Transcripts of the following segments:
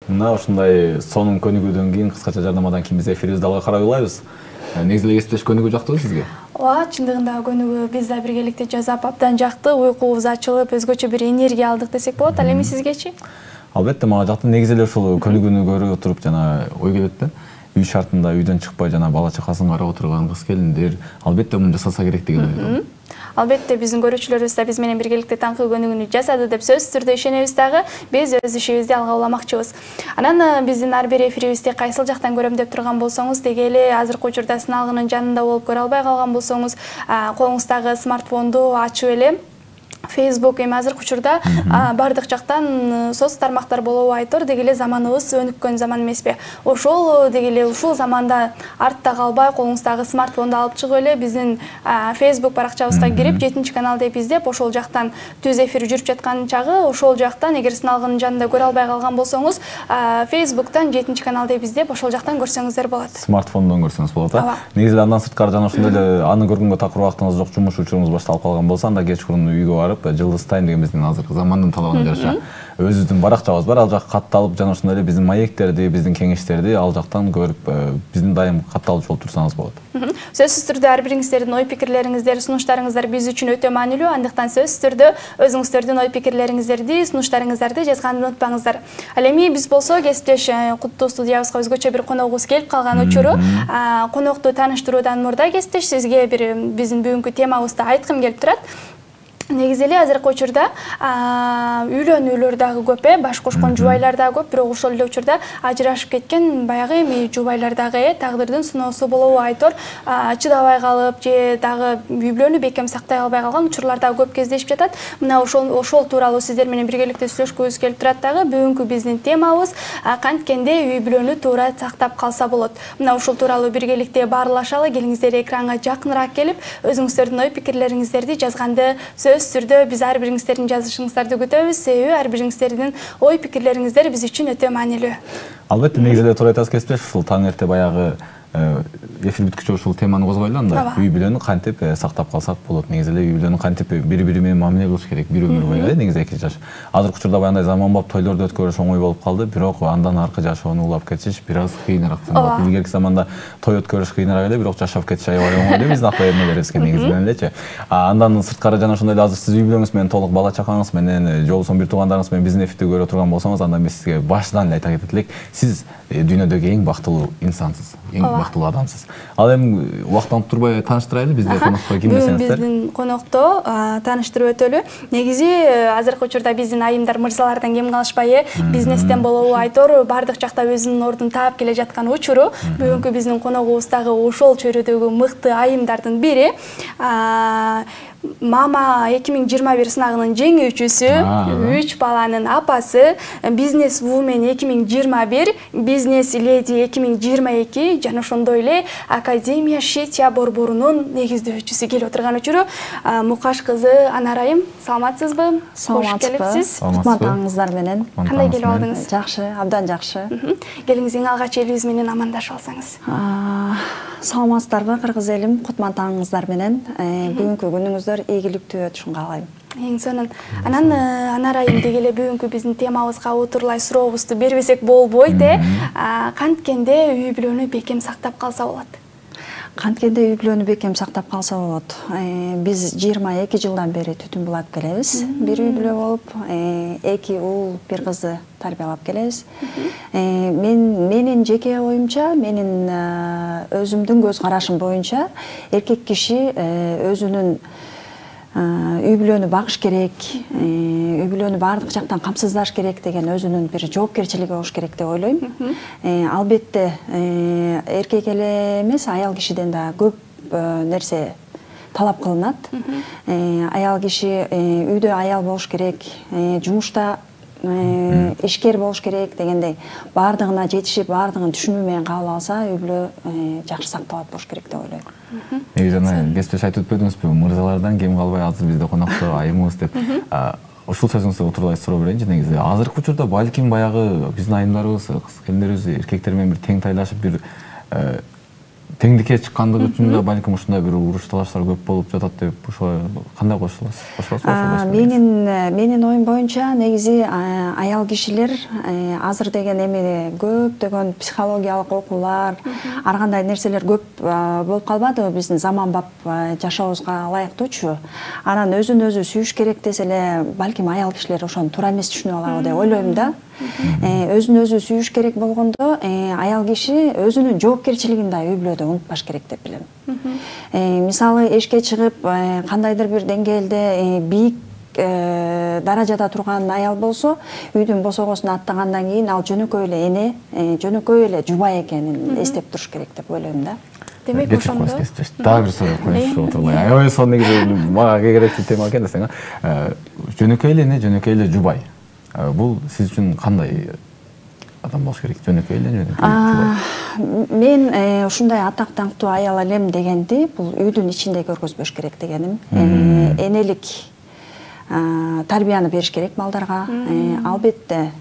Мына ушундай сонун көнүгүүдөн кийин кыскача жарнамадан кийин биз эфирибизди алга карай улайбыз. Негизи эле кесиптеш көнүгүү жактыбы сизге? Ооба, чындыгында көнүгүү биз да биргеликте жасап абдан жакты, уйкубуз ачылып, өзгөчө бир энергия алдык десек болот. Ал эми сизгечи? Албетте мага жакты. Негизи эле ушул көнүгүүнү көрүп отуруп жана ой келет да. Үй шартында үйдөн чыкпай жана бала чакасын карап отурган кыз келиндер албетте муну жасаса керек деген ой. Албетте биздин көрүүчүлөрүбүз да биз менен биргеликте таңкы көнүгүүнү жасады деп сөзсүз түрдө ишенебиз дагы. Биз өз ишибизди алга уламакчыбыз. Анан биздин ар бир эфирибизди кайсыл жактан көрөм деп турган болсоңуз, деги эле азыркы учурда сыналгынын жанында болуп көрө албай калган болсоңуз, колуңуздагы смартфонду ачып эле Facebook эми азыркы учурда бардык жактан соц тармактар болобу айтор, деги эле заманыбыз өнүккөн заман эмеспи. Ошол деги эле ушул заманда артта калбай колуңуздагы смартфонду алып чыгып эле биздин Facebook баракчабызга кирип 7 канал деп издеп, ошол жактан түз эфир жүрүп жаткан чагы ошол жактан эгер сыналгынын жанында көрө албай калган болсоңуз, Facebooktан 7 канал деп издеп, ошол жактан көрсөңүздөр болот. Смартфондон көрсөңүз болот, а? Негизи андан сырткары жана ошондой эле аны көргөнгө такыр убактыңыз жок, жумуш учуруңуз башталып калган болсо, анда кечкурун үйгө барып, Жылдыз тайм деген биздин азыркы замандын талабына жараша өзүбүздүн баракчабыз бар, ал жакка катталып жана ошондой эле биздин маектерди, биздин кеңештерди ал жактан көрүп, биздин дайым катталуучу болуп турсаңыз болот. Сөзсүз түрдө ар бириңиздердин ой пикирлериңиздер, сунуштарыңыздар биз үчүн өтө маанилүү. Андыктан сөзсүз түрдө өзүңүздөрдүн ой пикирлериңиздерди, сунуштарыңыздарды жазганды унутпаңыздар. Ал эми биз болсо кесиптеш куттуу студиябызга өзгөчө бир коногубуз келип калган учуру. Конокту тааныштыруудан мурда кесиптеш сизге бир биздин бүгүнкү темабызды айткым келип турат. Негизи эле азыркы учурда үйлөнүүлөр дагы көп, баш кошкон жубайлар дагы көп, бирок ошол эле учурда ажырашып кеткен баягы эми жубайлар дагы тагдырдын сыноосу болобу айтор, чыдабай калып же дагы үй бүлөнү бекем сактай албай калган учурлар дагы көп кездешип жатат. Мына ошол тууралуу сиздер менен биргеликте сүйлөшкүбүз келип турат дагы. Бүгүнкү биздин темабыз канткенде үй бүлөнү туура сактап калса болот. Мына ушул тууралуу биргеликте баарлашалы, келиңиздер экранга жакыныраак келип, өзүңүздөрдүн ой пикирлериңиздерди жазганды түрдө биз ар бириңиздердин жазышыңыздарды күтөбүз. Себеби ар бириңиздердин ой пикирлериңиздер биз үчүн өтө маанилүү. Албетте, негизи эле туура айтасыз кесиптеш, ушул таң эрте баягы эфир бүткүчө ушул теманы козгойлу анда. Үй бүлөнү кантип сактап калсак болот? Негизи эле үй бүлөнү кантип бири-бири менен мамиле кылыш керек бир өмүр бою, негизи 2 жаш. Азыркы учурда баягындай заманбап тойлорду өткөрүш оңой болуп калды, бирок андан аркы жашоону улап кетиш бир аз кыйыныраак болот. Илгерки заманда той өткөрүш кыйыныраак эле, бирок жашап кетиш аябай оңой эле биздин акыбарыбызга негизинен элечи. Андан сырткары жана ошондой эле азыр сиз үй бүлөңүз менен толук бала чакаңыз менен, же болбосо бир туугандарыңыз менен биздин эфирди көрө турган болсоңуз, анда мен сизге башынан эле айта кетет элек, сиз дүйнөдөгү эң бактылуу инсансыз, эң бактылуу адамсыз. Ал эми убактан турбай тааныштырайлы, бизде конокто ким десеңиздер? Биздин конокто тааныштырып өтөлү. Негизи азыркы учурда биздин айымдар мырзалардан кем калышпай, бизнестен болобу айтор, бардык жакта өзүнүн ордун таап келе жаткан учуру. Бүгүнкү биздин коногубуз дагы ошол чөйрөдөгү мыкты айымдардын бири. Мама 2021 сынагынын жеңүүчүсү, 3 баланын апасы, бизнес вумен 2021, бизнес леди 2022 жана ошондой эле Академия шитья борборунун негиздөөчүсү келип отурган учуру. Мукаш кызы Анар айым, саламатсызбы? Кош келипсиз. Кутмандыгыңыздар менен. Кандай келип алдыңыз? Жакшы, абдан жакшы. Келиңиз эң алгач элибиз менен амандашып алсаңыз. Саламатсыздарбы кыргыз элим, кутмандыгыңыздар менен. Бүгүнкү күнүңүздөр ийгиликтүү өтүшүн каалайм. Эң сонун. Анан Анар айым деги эле бүгүнкү биздин темабызга утурлай сурообузду бербесек болбойт, канткенде үй бүлөнү бекем сактап калса болот? Канткенде үй бүлөнү бекем сактап калса болот. Биз 22 жылдан бери түтүн булат келебиз. Бир үй бүлө болуп, 2 уул, 1 кызды тарбиялап келебиз. Менин жеке оюмча, менин өзүмдүн көз карашым боюнча, эркек киши өзүнүн үй бүлөнү багыш керек, үй бүлөнү бардык жактан камсыздаш керек деген өзүнүн бир жоопкерчилиги болуш керек деп ойлойм. Албетте эркек эле эмес, аял кишиден да көп нерсе талап кылынат. Аял киши үйдө аял болуш керек, жумушта ишкер болуш керек дегендей, бардыгына жетишип, бардыгын түшүнүү менен кабыл алса, үй бүлө жакшы сакталат болуш керек деп ойлойм. Негизи жана кесиптеш айтып өтпөдүңүзбү, мырзалардан кем калбай азыр бизде конокто айымыбыз деп. Ушул сөзүңүздү утурлай суроо берейинчи. Негизи азыркы учурда балким баягы биздин айымдарыбыз, кыз келиндерибиз эркектер менен бир тең тайлашып бир теңдикке чыккандыгы үчүн да балким ушундай бир уруш талаштар көп болуп жатат деп ошо кандай кошуласыз? Менин оюм боюнча негизи аял кишилер азыр деген эми көптөгөн психологиялык окуулар, ар кандай нерселер көп болуп калбадыбы биздин заманбап жашообузга ылайыктуучу. Анан өзүн өзү сүйүш керек десе эле балким аял кишилер ошону туура эмес түшүнүп алабы деп ойлойм да. Өзүн өзү сүйүш керек болгондо аял киши өзүнүн жоопкерчилигин да үй бүлөдө унутпаш керек деп билем. Мисалы эшикке чыгып кандайдыр бир деңгээлде бийик даражада турган аял болсо, үйдүн босогосун аттагандан кийин ал жөнөкөй эле эне, жөнөкөй эле жубай экенин эстеп туруш керек деп ойлойм да. Демек ошондо дагы бир суроо коюшу отургула. Аябай сонун негизи мага керектүү тема экен десең, жөнөкөй эле эне, жөнөкөй эле жубай. Бул сиз үчүн кандай адам болуш керек? Жөнөкөй эле, жубай. Мен ушундай атак даңктуу аял элем дегенди бул үйдүн ичинде көргөзбөш керек дегеним. Энелик тарбияны бериш керек балдарга. Албетте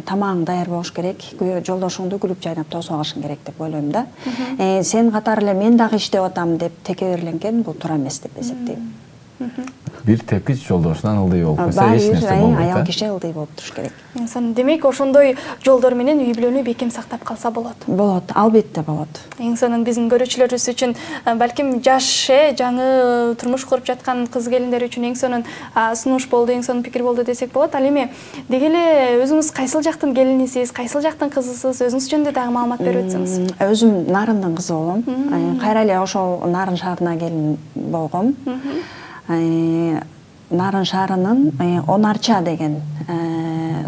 тамагың даяр болуш керек. Жолдошуңду күлүп жайнап тосуп алышың керек деп ойлойм да. Сен катары эле мен дагы иштеп атам деп текеберленген бул туура эмес деп эсептейм. Бир тепкич жолдошунан ылдый болуп койсо эч нерсе болбойт. Аял киши ылдый болуп туруш керек. Демек ошондой жолдор менен үй бүлөнү бекем сактап калса болот. Болот, албетте болот. Эң сонун биздин көрүүчүлөрүбүз үчүн балким жаш жаңы турмуш куруп жаткан кыз келиндер үчүн эң сонун сунуш болду, эң сонун пикир болду десек болот. Ал эми деги эле өзүңүз кайсыл жактын келинисиз, кайсыл жактын кызысыз, өзүңүз жөнүндө дагы маалымат берип өтсөңүз. Өзүм Нарындын кызы болом. Кайра эле ошол Нарын шаарына келин болгом. Нарын шаарынын Онарча деген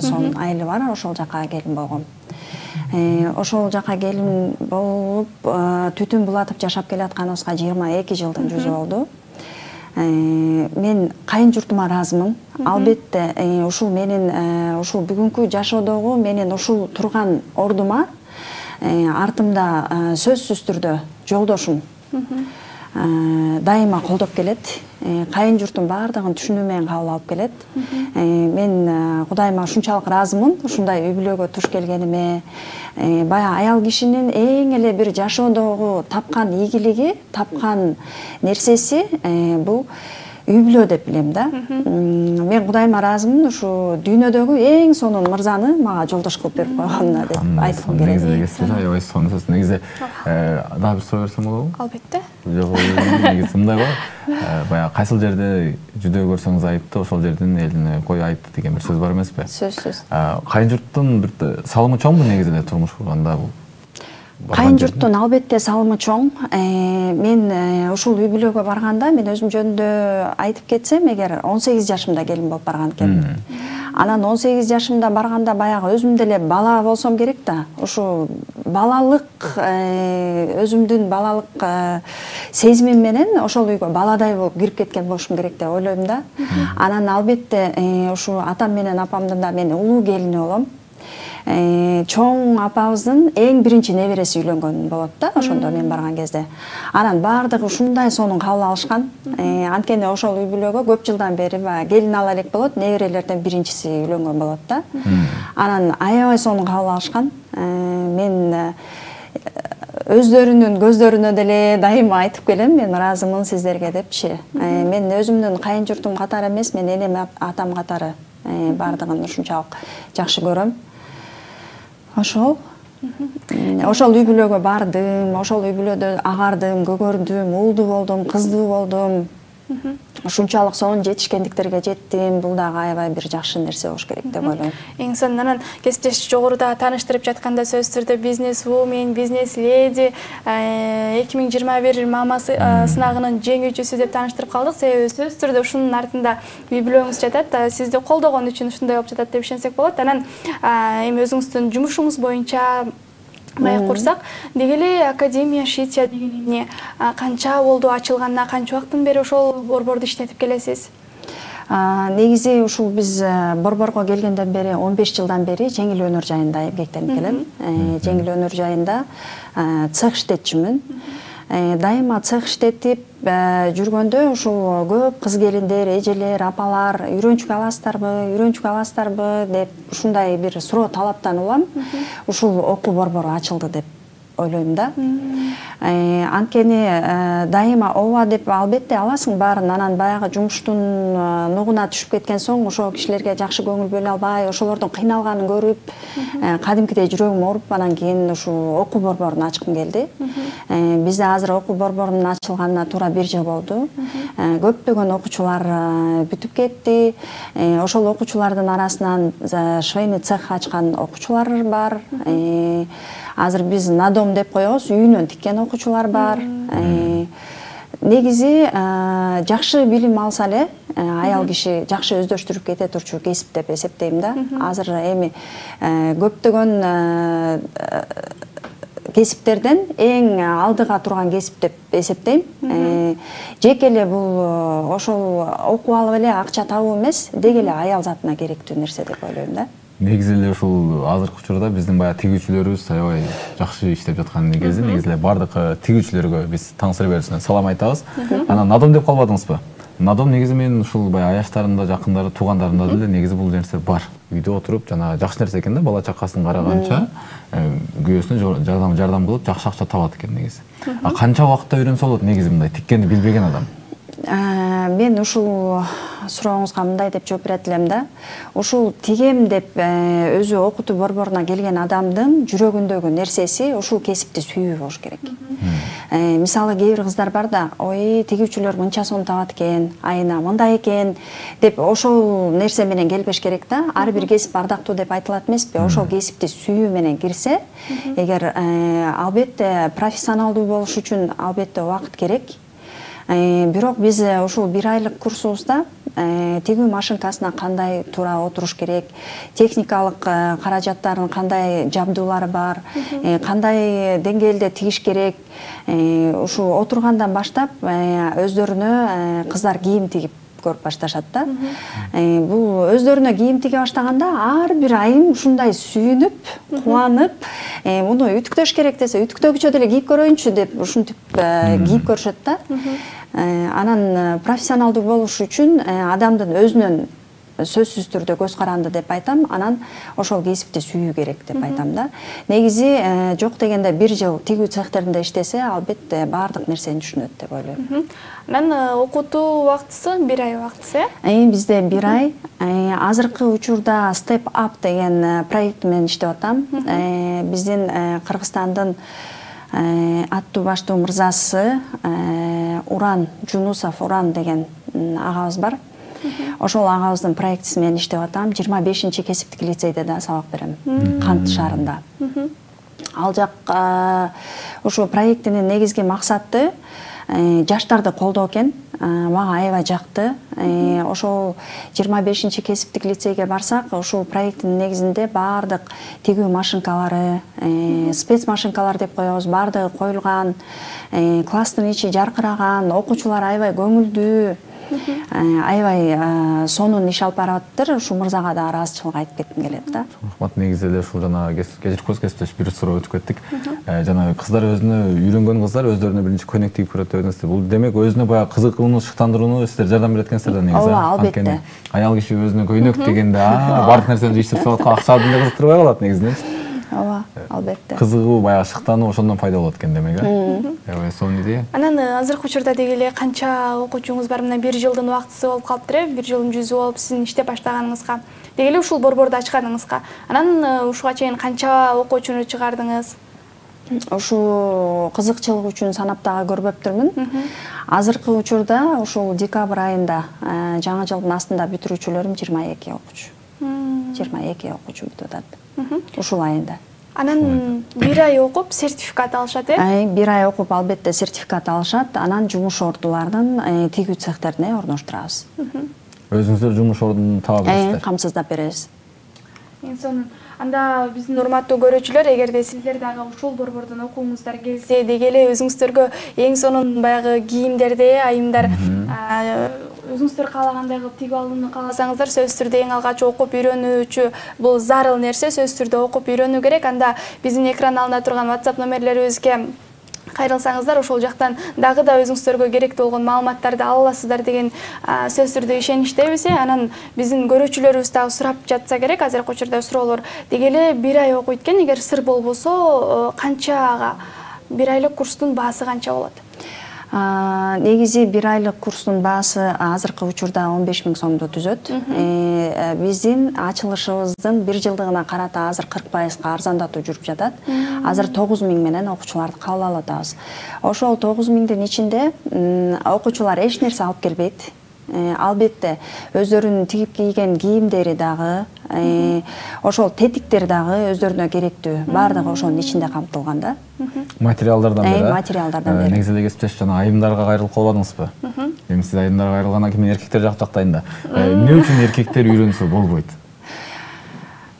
сонун айылы бар, ошол жака келин болгом. Ошол жака келин болуп түтүн булатып жашап келатканыбызга 22 жылдын жүзү болду. Мен кайын журтума ыраазымын. Албетте ушул менин ушул бүгүнкү жашоодогу менин ушул турган ордума артымда сөзсүз түрдө жолдошум дайыма колдоп келет. Кайын журтум баардыгын түшүнүү менен кабыл алып келет. Мен Кудайыма ушунчалык ыраазымын ушундай үй бүлөгө туш келгениме. Бая аял кишинин эң эле бир жашоодогу тапкан ийгилиги, тапкан нерсеси бул үй бүлө деп билем да. Мен Кудайыма ыраазымын ушу дүйнөдөгү эң сонун мырзаны мага жолдош кылып берип койгонуна деп айткым келет. Негизи аябай сонун сөз. Негизи дагы бир суроо берсем болобу? Албетте. Жок, негизи мындай бар. Бая кайсыл жерде жүдөө көрсөңүз айыпты, ошол жердин элине кой айыпты деген бир сөз бар эмеспи? Сөзсүз. Кайын журттун бир салымы чоңбу негизи эле турмуш курганда бул? Кайын журттун албетте салымы чоң. Мен ушул үй бүлөгө барганда, мен өзүм жөнүндө айтып кетсем, эгер 18 жашымда келин болуп барган экенмин. Анан 18 жашымда барганда баягы өзүм деле бала болсом керек да. Ушу балалык өзүмдүн балалык сезимим менен ошол үйгө баладай болуп кирип кеткен болушум керек деп ойлойм да. Анан албетте ушу атам менен апамдын да мен улуу келини болом. Чоң апабыздын эң биринчи небереси үйлөнгөн болот да, ошондо мен барган кезде. Анан баардыгы ушундай сонун кабыл алышкан. Анткени ошол үй бүлөгө көп жылдан бери келин ала элек болот, неберелерден биринчиси үйлөнгөн болот да. Анан аябай сонун кабыл алышкан. Мен өздөрүнүн көздөрүнө деле дайыма айтып келем, мен ыраазымын сиздерге депчи. Мен өзүмдүн кайын журтум катары эмес, мен энем атам катары баардыгын ушунчалык жакшы көрөм. Ошол үй бүлөгө бардым, ошол үй бүлөдө агардым, көгөрдүм, уулду болдум, кыздуу болдум. Ушунчалык сонун жетишкендиктерге жеттим. Бул дагы аябай бир жакшы нерсе болуш керек деп ойлойм. Эң сонун кесиптеш жогоруда тааныштырып жатканда сөзсүз түрдө бизнес вумен, бизнес леди 2021 мама сынагынын жеңүүчүсү деп тааныштырып калдык. Себеби сөзсүз түрдө ушунун артында үй бүлөңүз жатат. Сизди колдогон үчүн ушундай болуп жатат деп ишенсек болот. Анан эми өзүңүздүн жумушуңуз боюнча маек курсак, деги эле Академия шитья деген эмне канча болду ачылганына, канча убакыттан бери ошол борборду иштетип келесиз? Негизи ушул биз борборго келгенден бери 15 жылдан бери жеңил өнөр жайында эмгектенип келем. Жеңил өнөр жайында цех иштетчүмүн. Дайыма цех иштетип жүргөндө ушул көп кыз келиндер, эжелер, апалар үйрөнчүк аласыздарбы деп ушундай бир суроо талаптан улам ушул окуу борбору ачылды деп ойлойм да. Анткени дайыма ооба деп албетте аласың баарын, анан баягы жумуштун нугуна түшүп кеткен соң ошол кишилерге жакшы көңүл бөлө албай, ошолордун кыйналганын көрүп, кадимкидей жүрөгүм ооруп, анан кийин ушул окуу борборун ачкым келди. Бизде азыр окуу борборунун ачылганына туура 1 жыл болду. Көптөгөн окуучулар бүтүп кетти. Ошол окуучулардын арасынан швейный цех ачкан окуучулар бар. Азыр биз надом деп коебуз, үйүнөн тиккен окуучулар бар. Негизи жакшы билим алса эле аял киши жакшы өздөштүрүп кете турчу кесип деп эсептейм да. Азыр эми көптөгөн кесиптерден эң алдыга турган кесип деп эсептейм. Жеке эле бул ошол окуп алып эле акча табуу эмес, деги эле аял затына керектүү нерсе деп ойлойм да. Негизи эле ушул азыркы учурда биздин баягы тигүүчүлөрүбүз аябай жакшы иштеп жаткан негизи эле бардык тигүүчүлөргө биз таң сыр берүүсүнөн салам айтабыз. Анан надом деп калбадыңызбы? Надом негизи менин ушул баягы аяштарымда, жакындары, туугандарымда деле негизи бул нерсе бар. Үйдө отуруп, жана жакшы нерсе экен да, бала чакасын караганча, күйөөсүнө жардам кылып жакшы акча табат экен негизи. Канча убакытта үйрөнсө болот негизи мындай тиккенди билбеген адам? Мен ушул сурооңузга мындай деп жооп берет элем да. Ушул тигем деп өзү окутуу борборуна келген адамдын жүрөгүндөгү нерсеси ушул кесипти сүйүү болуш керек. Мисалы кээ бир кыздар бар да, ой, тигүүчүлөр мынча сом табат экен, айына мындай экен деп ошол нерсе менен келбеш керек да. Ар бир кесип ардактуу деп айтылат эмеспи? Ошол кесипти сүйүү менен кирсе, эгер албетте профессионалдуу болуш үчүн албетте убакыт керек. Бирок биз ушул 1 айлык курсубузда тигүү машинкасына кандай туура отуруш керек, техникалык каражаттардын кандай жабдуулары бар, кандай деңгээлде тигиш керек, ушу отургандан баштап өздөрүнө кыздар кийим тигип көрүп башташат да. Бул өздөрүнө кийим тиге баштаганда ар бир айым ушундай сүйүнүп, кубанып, муну үтүктөш керек десе, үтүктөгүчө деле кийип көрөйүнчү деп ушинтип кийип көрүшөт да. Анан профессионалдуу болуш үчүн адамдын өзүнөн сөзсүз түрдө көз каранды деп айтам, анан ошол кесипти сүйүү керек деп айтам да. Негизи жок дегенде 1 жыл тигүү цехтеринде иштесе, албетте баардык нерсени түшүнөт деп ойлойм. Анан окутуу убактысы 1 ай убактысы, Бизде 1 ай. Азыркы учурда Step Up деген проект менен иштеп атам. Биздин Кыргызстандын аттуу баштуу мырзасы Уран Жунусов Уран деген агабыз бар. Ошол агабыздын проектиси менен иштеп атам. 25-чи кесиптик лицейде да сабак берем, Кант шаарында. Ал жак ушул проектинин негизги максаты жаштарды колдоо экен. Мага аябай жакты. Ошол 25-чи кесиптик лицейге барсак, ушул проекттин негизинде баардык тигүү машинкалары, спец машинкалар деп коебуз, баардыгы коюлган, класстын ичи жаркыраган, окуучулар аябай көңүлдүү, аябай сонун иш алып баратыптыр. Ушул мырзага да ыраазычылык айтып кетким келет да. Рахмат. Негизи эле ушул жана кечиркөз кесиптеш бир суроо өтүп кеттик. Жана кыздар өзүнө үйрөнгөн кыздар өздөрүнө биринчи көйнөк тигип көрөт дедиңиз. Бул демек өзүнө баягы кызыгууну, шыктандырууну сиздер жардам берет экенсиздер да негизи. Ооба, албетте. Аял киши өзүнө көйнөк дегенде баардык нерсени жыйыштырып салат, акча деле кызыктырбай калат негизинен. Ооба, албетте. Кызыгуу, баягы шыктануу ошондон пайда болот экен демек, аябай сонун идея. Анан азыркы учурда деги эле канча окуучуңуз бар? Мына 1 жылдын убактысы болуп калыптыр, 1 жылдын жүзү болуп сиздин иштеп баштаганыңызга. Деги эле ушул борборду ачканыңызга. Анан ушуга чейин канча окуучуну чыгардыңыз? Ушул кызыкчылык үчүн санап дагы көрбөптүрмүн. Азыркы учурда ушул декабрь айында жаңы жылдын астында бүтүрүүчүлөрүм 22 окуучу. 22 окуучу бүтүп атат. Ушул айында. Анан 1 ай окуп сертификат алышат, 1 ай окуп албетте сертификат алышат. Анан жумуш ордулардын тигүү цехтерине орноштурабыз. Өзүңүздөр жумуш ордун таап бересиздер? Камсыздап беребиз. Эң сонун. Анда биздин урматтуу көрүүчүлөр, эгерде сиздер дагы ушул борбордон окууңуздар келсе, деги эле өзүңүздөргө эң сонун баягы кийимдерди, айымдар өзүңүздөр каалагандай кылып тигип алууну кааласаңыздар, сөзсүз түрдө эң алгач окуп үйрөнүүчү бул зарыл нерсе, сөзсүз түрдө окуп үйрөнүү керек. Анда биздин экран алында турган WhatsApp номерлерибизге кайрылсаңыздар ошол жактан дагы да өзүңүздөргө керектүү болгон маалыматтарды ала аласыздар деген сөзсүз түрдө ишеничтебиз. Анан биздин көрүүчүлөрүбүз дагы сурап жатса керек, азыркы учурда суроолор деги эле 1 ай окуйт экен, эгер сыр болбосо канчага, 1 айлык курстун баасы канча болот? Негизи 1 айлык курстун баасы азыркы учурда 15 000 сомду түзөт. Биздин ачылышыбыздын 1 жылдыгына карата азыр 40% арзандатуу жүрүп жатат. Азыр 9 000 менен окуучуларды кабыл алып атабыз. Ошол 9 000дин ичинде окуучулар эч нерсе алып келбейт. Албетте өздөрүнүн тигип кийген кийимдери дагы, ошол тетиктер дагы өздөрүнө керектүү. Баардыгы ошонун ичинде камтылган да. Материалдардан бери. Материалдардан бери. Негизи эле кесиптеш жана айымдарга кайрылып калбадыңызбы? Эми сиз айымдарга кайрылгандан кийин эркектер жактайын да. Эмне үчүн эркектер үйрөнсө болбойт?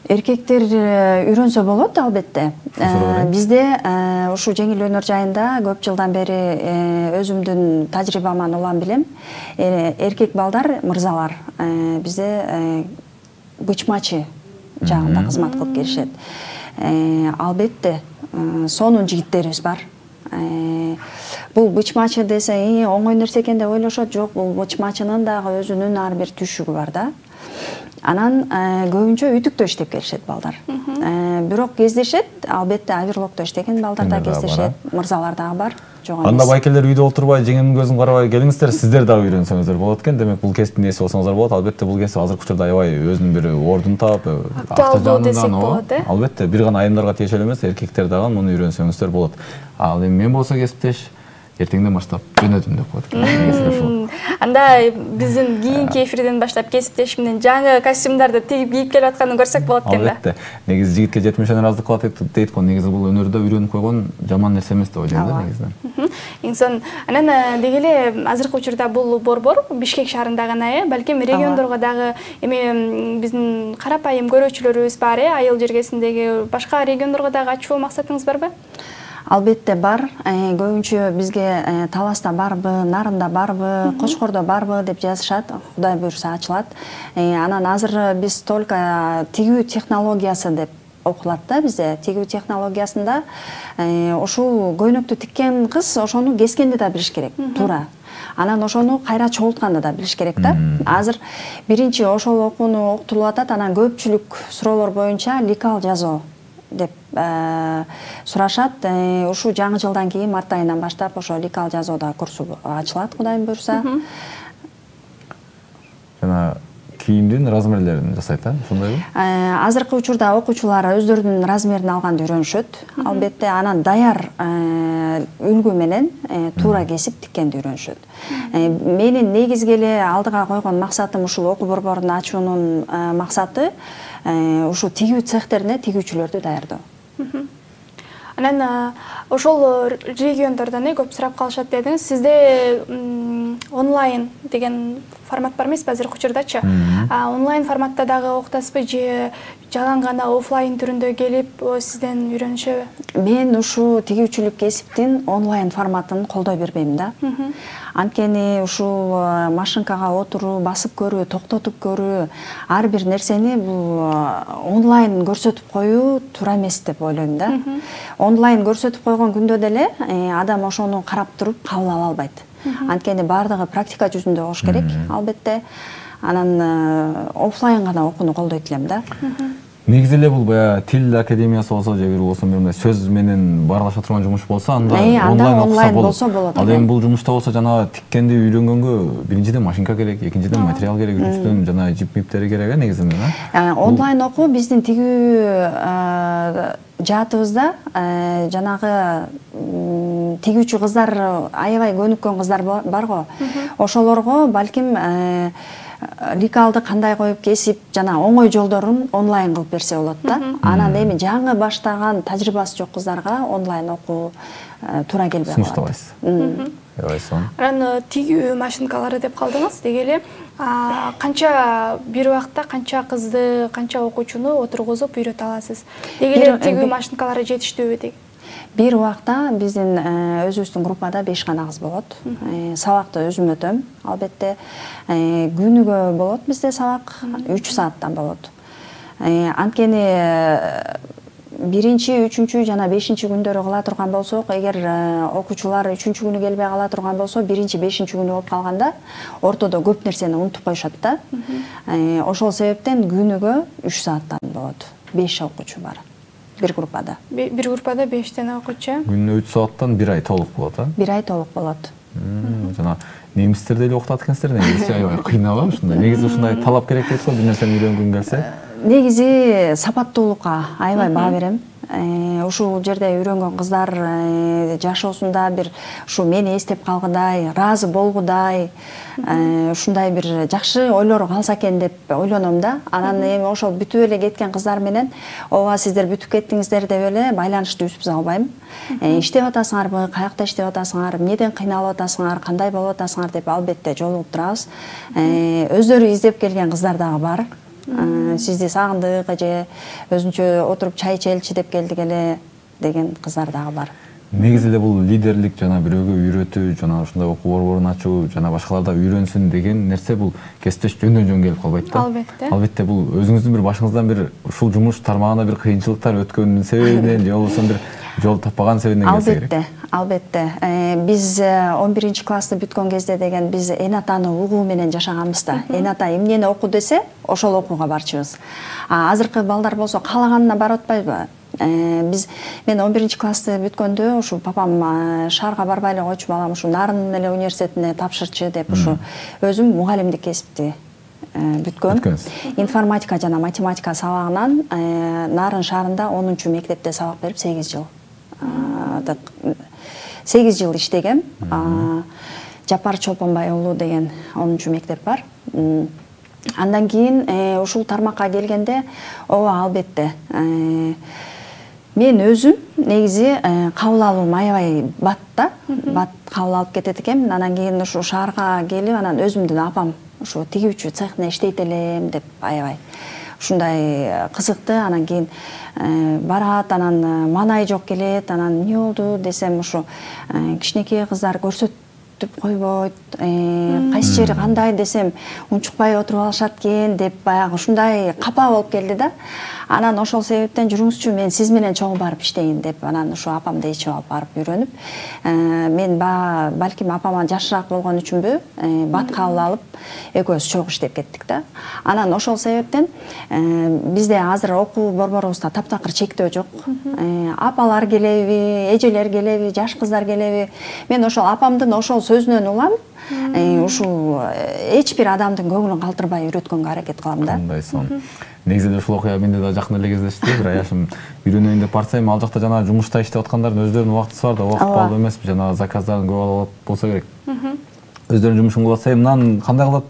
Эркектер үйрөнсө болот, албетте. Бизде ушу жеңил өнөр жайында көп жылдан бери өзүмдүн тажрыйбаман улам билем. Эркек балдар, мырзалар бизде бычмачы жагында кызмат кылып келишет. Албетте сонун жигиттерибиз бар. Бул бычмачы десе, оңой нерсе экен деп ойлошот. Жок, бул бычмачынын дагы өзүнүн ар бир түшүгү бар да. Анан көбүнчө ütүктө иштеп келишет балдар. Бирок кездешет, албетте аверлокто иштеген балдар да кездешет, мырзалар дагы бар. Анда байкелер үйдө отурбай, жеңемдин көзүн карабай келиңиздер, сиздер дагы үйрөнсөңүздөр болот экен. Демек, бул кесиптин ээси болсоңуздар болот. Албетте, бул кесип азыркы учурда аябай өзүнүн бир ордун таап, актуалдуу десек болот, Албетте, бир гана айымдарга тиешелүү эмес, эркектер дагы муну үйрөнсөңүздөр болот. Ал эми мен болсо кесиптеш эртеңден баштап жөнөдүм деп коет. Анда биздин кийинки эфирден баштап кесиптеш менен жаңы костюмдарды тигип кийип келип атканын көрсөк болот экен да. Албетте. Негизи жигитке жетмишен ыраазылык кылат дейт го. Негизи бул өнөрдө үйрөнүп койгон жаман нерсе эмес деп ойлойм да негизинен. Инсон анан деги эле азыркы учурда бул борбор Бишкек шаарында гана, балким региондорго дагы эми биздин карапайым көрүүчүлөрүбүз бар, айыл жергесиндеги башка региондорго дагы ачуу максатыңыз барбы? Албетте бар. Көбүнчө бизге Таласта барбы, Нарында барбы, Кочкордо барбы деп жазышат. Кудай буйрса ачылат. Анан азыр биз только тигүү технологиясы деп окулат да бизде. Тигүү технологиясында ушул көйнөктү тиккен кыз ошону кескенди да билиш керек, туура. Анан ошону кайра чогултканды да билиш керек да. Азыр биринчи ошол окууну окутулуп атат. Анан көпчүлүк суроолор боюнча ликал жазуу деп сурашат. Ушу жаңы жылдан кийин март айынан баштап ошо ликал жазууда курсу ачылат, Кудайым буйрса. Жана кийимдин размерлерин жасайт, ошондойбу? Азыркы учурда окуучулар өздөрүнүн размерин алганды үйрөнүшөт. Албетте, анан даяр үлгү менен туура кесип тиккенди үйрөнүшөт. Менин негизги эле алдыга койгон максатым ушул окуу борборун ачуунун максаты ушу тигүү цехтерине тигүүчүлөрдү даярдоо. Анан ошол региондордон көп сурап калышат дедиңиз. Сизде онлайн деген формат бар эмеспи азыркы учурдачы? Онлайн форматта дагы окутасызбы же жалаң гана офлайн түрүндө келип сизден үйрөнүшөбү? Мен ушу тигүүчүлүк кесиптин онлайн форматын колдой бербейм да. Анткени ушул машинкага отуруу, басып көрүү, токтотуп көрүү, ар бир нерсени бул онлайн көрсөтүп коюу туура эмес деп ойлойм да. Онлайн көрсөтүп койгон күндө деле адам ошону карап туруп кабыл ала албайт. Анткени баардыгы практика жүзүндө болуш керек, албетте. Анан офлайн гана окууну колдойт элем да. Негизи эле бул баягы тил академиясы болсо же бир болсо мындай сөз менен баарлаша турган жумуш болсо, анда онлайн болсо болот. Ал эми бул жумушта болсо жана тиккенди үйрөнгөнгө биринчиден машинка керек, экинчиден материал керек, үчүнчүдөн жана жип-миптери керек, негизинен. Онлайн окуу биздин тигүү жаатыбызда жанагы тигүүчү кыздар, аябай көнүккөн кыздар бар го. Ошолорго балким ликалды кандай коюп кесип, жана оңой жолдорун онлайн кылып берсе болот да. Анан эми жаңы баштаган тажрыйбасы жок кыздарга онлайн окуу туура келбей калат. Сунуштабайсыз. Анан тигүү машинкалары деп калдыңыз. Деги эле канча бир убакта канча кызды, канча окуучуну отургузуп үйрөтө аласыз? Деги эле тигүү машинкалары жетиштүүбү деги? Бир убакта биздин өзүбүздүн группада 5 гана кыз болот. Сабакты өзүм өтөм. Албетте, күнүгө болот бизде сабак 3 сааттан болот. Анткени биринчи, үчүнчү жана 5-чи күндөрү кыла турган болсок, эгер окуучулар 3-чү күнү келбей кала турган болсо, 1-чи, 5-чи күнү болуп калганда ортодо көп нерсени унутуп коюшат да. Ошол себептен күнүгө 3 сааттан болот. 5 окуучу бар бир группада. Бир группада 5 окуучу. Күнүнө 3 сааттан 1 ай толук болот, а? 1 ай толук болот. Жана немистерде эле окутат экенсиздер, негизи аябай кыйналам ушундай. Негизи ушундай талап керек дейт го, бир нерсени үйрөнгүң келсе. Негизи сапаттуулукка аябай баа берем. Ушул жерде үйрөнгөн кыздар жашоосунда бир ушу мени эстеп калгыдай, ыраазы болгудай, ушундай бир жакшы ойлору калса экен деп ойлоном да. Анан эми ошол бүтүп эле кеткен кыздар менен ооба сиздер бүтүп кеттиңиздер деп эле байланышты үзүп салбайм. Иштеп атасыңарбы, каякта иштеп атасыңар, эмнеден кыйналып атасыңар, кандай болуп атасыңар деп албетте жолугуп турабыз. Өздөрү издеп келген кыздар дагы бар. Сизди сагындык эже, өзүнчө отуруп чай ичеличи деп келдик эле деген кыздар дагы бар. Негизи эле бул лидерлик жана бирөөгө үйрөтүү, жана ушундай окуу борборун ачуу, жана башкалар да үйрөнсүн деген нерсе бул кесиптеш жөндөн жөн келип калбайт да. Албетте. Албетте бул өзүңүздүн бир башыңыздан бир ушул жумуш тармагында бир кыйынчылыктар өткөнүнүн себебинен же болбосо бир жол таппаган себебинен келсе керек. Албетте. Биз 11-чи классты бүткөн кезде деген биз энатаны угуу менен жашаганбыз да. Эната эмнени оку десе, ошол окууга барчыбыз. Азыркы балдар болсо каалаганына барып атпайбы? Мен 11-чи классты бүткөндө ушу папам шаарга барбай эле койчу, балам ушу Нарын эле университетине тапшырчы деп ушу өзүм мугалимдик кесипти бүткөм. Информатика жана математика сабагынан Нарын шаарында 10-чу мектепте сабак берип 8 жыл. 8 жыл иштегем. Жапар Чолпонбай уулу деген 10-чу мектеп бар. Андан кийин ушул тармакка келгенде, ооба албетте. Мен өзүм негизи кабыл алуум аябай бат да. Бат кабыл алып кетет экенмин. Анан кийин ушу шаарга келип, анан өзүмдүн апам ушу тигүүчү цехне иштейт элем деп аябай ушундай кызыкты. Анан кийин барат, анан маанай жок келет, анан эмне болду десем, ушу кичинекей кыздар көрсөтүп койбойт, кайсы жери кандай десем унчукпай отуруп алышат экен деп баягы ушундай капа болуп келди да. Анан ошол себептен жүрүңүзчү, мен сиз менен чогуу барып иштейин деп, анан ушу апамды ичип алып барып үйрөнүп, мен балким апама жашыраак болгон үчүнбү, бат кабыл алып, экөөбүз чогуу иштеп кеттик да. Анан ошол себептен бизде азыр окуу борборубузда таптакыр чектөө жок. Апалар келеби, эжелер келеби, жаш кыздар келеби. Мен ошол апамдын ошол сөзүнөн улам, ушул эч бир адамдын көңүлүн калтырбай үйрөткөнгө аракет кылам да. Кандай сон. Негизи ушул окуя менде да жакын эле кездешти. Бир аяшым үйрөнөйүн деп барсам, ал жакта жана жумушта иштеп аткандардын өздөрүнүн убактысы бар да, убакыт алып эмеспи, жана заказдарын көп алып болсо керек. Өздөрүнүн жумушун кылып атса, мынаны кандай кылат,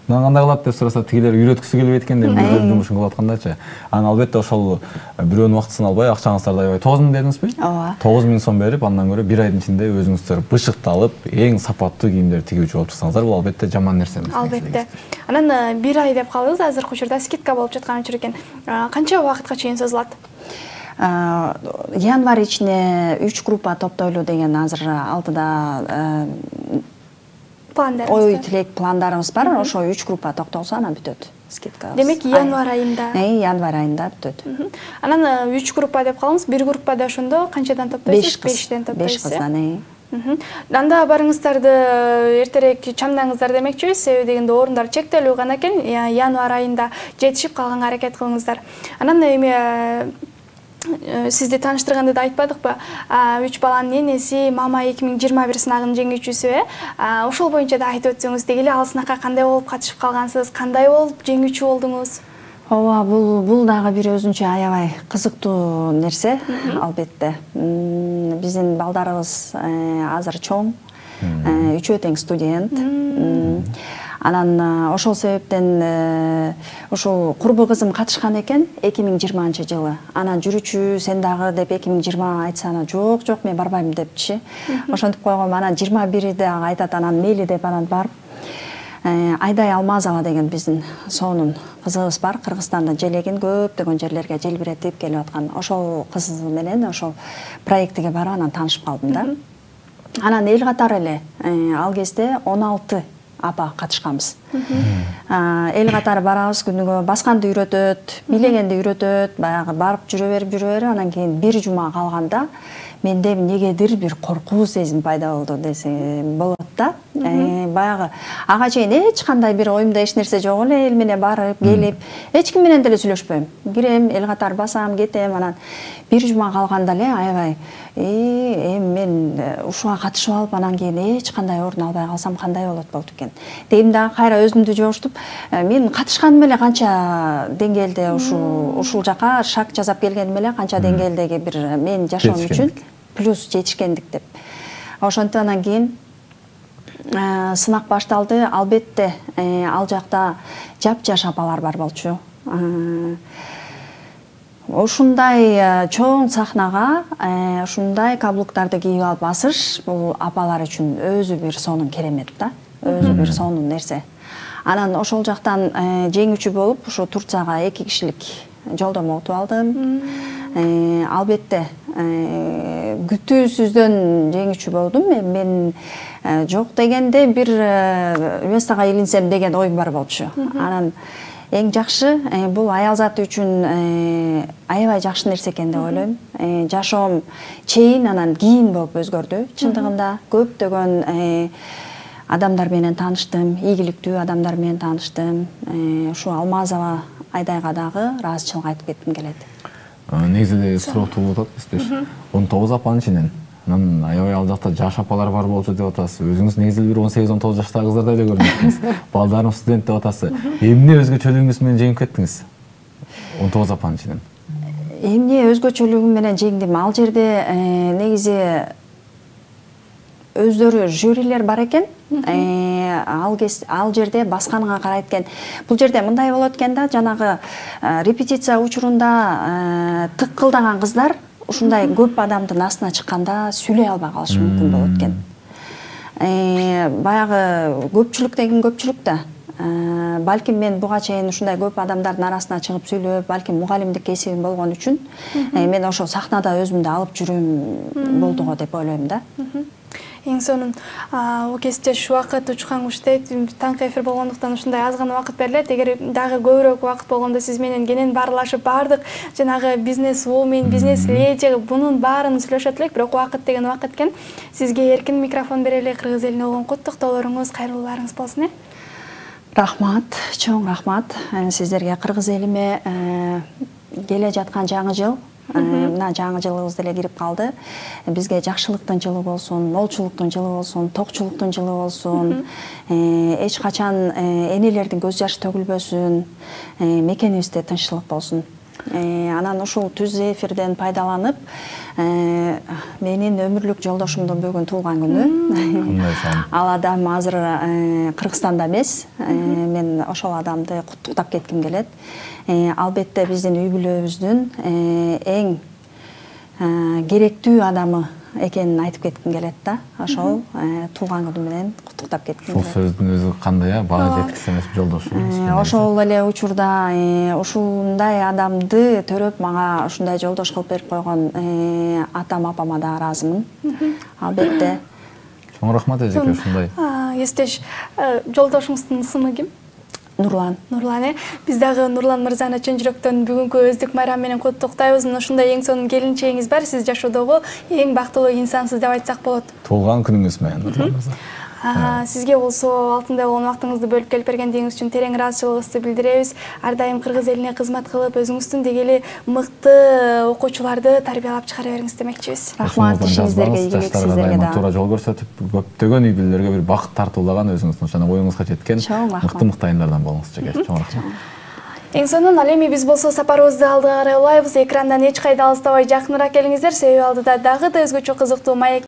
мынаны кандай кылат деп сураса, тигилер үйрөткүсү келбейт экен деп өздөрүнүн жумушун кылып аткандачы. Анан албетте ошол бирөөнүн убактысын албай, акчаңыздарды аябай 9000 дедиңизби? Ооба. 9000 сом берип, андан көрө 1 айдын ичинде өзүңүздөр бышыкталып, эң сапаттуу кийимдер тигүүчү болуп чыксаңыздар, бул албетте жаман нерсе эмес. Албетте. Анан 1 ай деп калдыңыз, азыркы учурда скидка болуп жаткан учур экен. Канча убакытка чейин созулат? Январь ичине 3 группа топтойлу деген азыр алдыда ой тилек пландарыбыз бар. Ошо 3 группа токтолсо анан бүтөт скидка. Демек январь айында. Январь айында бүтөт. Анан 3 группа деп калдыңыз, бир группада ошондо канчадан топтойсуз? 5 кыздан. Анда барыңыздарды эртерээк чамдаңыздар демекчүбүз, себеби дегенде орундар чектелүү гана экен, январь айында жетишип калганга аракет кылыңыздар. Анан эми сизди тааныштырганда да айтпадыкпы, 3 баланын энеси, мама 2021 сынагынын жеңүүчүсү, ошол боюнча да айтып өтсөңүз, деги эле ал сынакка кандай болуп катышып калгансыз, кандай болуп жеңүүчү болдуңуз? Ооба, бул дагы бир өзүнчө аябай кызыктуу нерсе, албетте. Биздин балдарыбыз азыр чоң, үчөө тең студент. Анан ошол себептен ошол курбу кызым катышкан экен 2020-жылы. Анан жүрүчү сен дагы деп 2020 айтса, анан жок, мен барбайм депчи. Ошентип койгом, анан 21 дагы айтат, анан мейли деп анан барып. Айдай Алмазова деген биздин сонун кызыбыз бар, Кыргызстанда желегин көптөгөн жерлерге желбиретип келип аткан. Ошол кыз менен ошол проектиге барып анан таанышып калдым да. Анан эл катары эле ал кезде 16 апа катышканбыз. Эл катары барабыз, күнүгө басканды үйрөтөт, билегенди үйрөтөт, баягы барып жүрө берип, анан кийин бир жума калганда менде негедир бир коркуу сезим пайда болду десе болот да. Баягы ага чейин эч кандай бир оюмда эч нерсе жок эле, эл менен барып, келип, эч ким менен деле сүйлөшпөйм. Кирем, эл катары басам, кетем, анан бир жума калганда эле аябай эми мен ушуга катышып алып, анан кийин эч кандай орун албай калсам кандай болот экен. Дейм дагы кайра өзүмдү жооштуп, мен катышканым эле канча деңгээлде ушул жака шаг жасап келгеним эле канча деңгээлдеги бир мен жашоом үчүн плюс жетишкендик деп. Ошентип анан кийин сынак башталды. Албетте ал жакта жапжаш апалар бар болчу. Ушундай чоң сахнага ушундай каблуктарды кийип алып басыш бул апалар үчүн өзү бир сонун керемет да, өзү бир сонун нерсе. Анан ошол жактан жеңүүчү болуп ушу Турцияга 2 кишилик жолдомо утуп алдым. Албетте күтүүсүздөн жеңүүчү болдум. Мен жок дегенде бир Вестага илинсем деген оюм бар болчу. Анан эң жакшы бул аял заты үчүн аябай жакшы нерсе экен деп ойлойм. Жашоом чейин анан кийин болуп өзгөрдү. Чындыгында көптөгөн адамдар менен тааныштым, ийгиликтүү адамдар менен тааныштым. Ушу Алмазова Айдайга дагы ыраазычылык айтып кетким келет. Негизи суроо туулуп атат, 19 апанын ичинен анан аябай ал жакта жаш апалар бар болчу деп атасыз. Өзүңүз негизи бир 18-19 жаштагы кыздардай эле көрүнөтсүңүз. Балдарым студент деп атасыз. Эмне өзгөчөлүгүңүз менен жеңип кеттиңиз? 19 апанын ичинен. Эмне өзгөчөлүгүм менен жеңдим? Ал жерде негизи өздөрү жюрилер бар экен. Ал жерде басканыңа карайт экен. Бул жерде мындай болот экен да, жанагы репетиция учурунда тыккылдаган кыздар ушундай көп адамдын астына чыкканда сүйлөй албай калышы мүмкүн болот экен. Баягы көпчүлүк деген көпчүлүк да. Балким мен буга чейин ушундай көп адамдардын арасына чыгып сүйлөп, балким мугалимдик кесибим болгон үчүн мен ошо сахнада өзүмдү алып жүрүүм болду го деп ойлойм да. Эң сонун кесиптеш убакыт учкан куштайт, таңкы эфир болгондуктан ушундай аз гана убакыт берилет. Эгер дагы көбүрөөк убакыт болгондо сиз менен кенен баарлашып бардык жанагы бизнес-вумен, бизнес-леди бунун баарын сүйлөшөт элек, бирок убакыт деген убакыт экен. Сизге эркин микрофон берели, кыргыз элине болгон куттуктоолоруңуз, кайрылууларыңыз болсун. Рахмат, чоң рахмат сиздерге. Кыргыз элиме келе жаткан жаңы жыл, мына жаңы жылыбыз деле кирип калды. Бизге жакшылыктын жылы болсун, молчулуктун жылы болсун, токчулуктун жылы болсун. Эч качан энелердин көз жашы төгүлбөсүн, мекенибизде тынччылык болсун. Анан ушул түз эфирден пайдаланып, менин өмүрлүк жолдошумдун бүгүн туулган күнү. Ал адам азыр Кыргызстанда эмес. Мен ошол адамды куттуктап кетким келет. Албетте биздин үй бүлөбүздүн эң керектүү адамы экенин айтып кетким келет да. Ошол туулган күнү менен куттуктап кетким келет. Ушул сөздүн өзү кандай баа жеткисе эмес жолдошуңуз. Ошол эле учурда ушундай адамды төрөп мага ушундай жолдош кылып берип койгон атам апама да ыраазымын. Албетте. Чоң рахмат эжеке ушундай. Эстеш, жолдошуңуздун ысымы ким? Нурлан. Нурлан, биз дагы Нурлан мырзаны чын жүрөктөн бүгүнкү өздүк майрам менен куттуктайбыз. Ушундай эң сонун келинчегиңиз бар. Сиз жашоодогу эң бактылуу инсансыз деп айтсак болот. Туулган күнүңүз менен Нурлан мырза. Сизге болсо алтындай болгон убактыңызды бөлүп келип бергендигиңиз үчүн терең ыраазычылыгыбызды билдиребиз. Ар дайым кыргыз элине кызмат кылып, өзүңүздүн дегели мыкты окуучуларды тарбиялап чыгара бериңиз демекчибиз. Рахмат, ишиңиздерге ийгилик сиздерге да. Туура жол көрсөтүп, көптөгөн үй бүлөлөргө бир бакыт тартуулаган, өзүңүздүн жана оюңузга жеткен мыкты айымдардан болуңуз жеке. Чоң рахмат. Эң сонун, ал эми биз болсо сапарыбызды алдыга карай улайбыз. Экрандан эч кайда алыстабай жакыныраак келиңиздер, себеби алдыда дагы да өзгөчө кызыктуу маек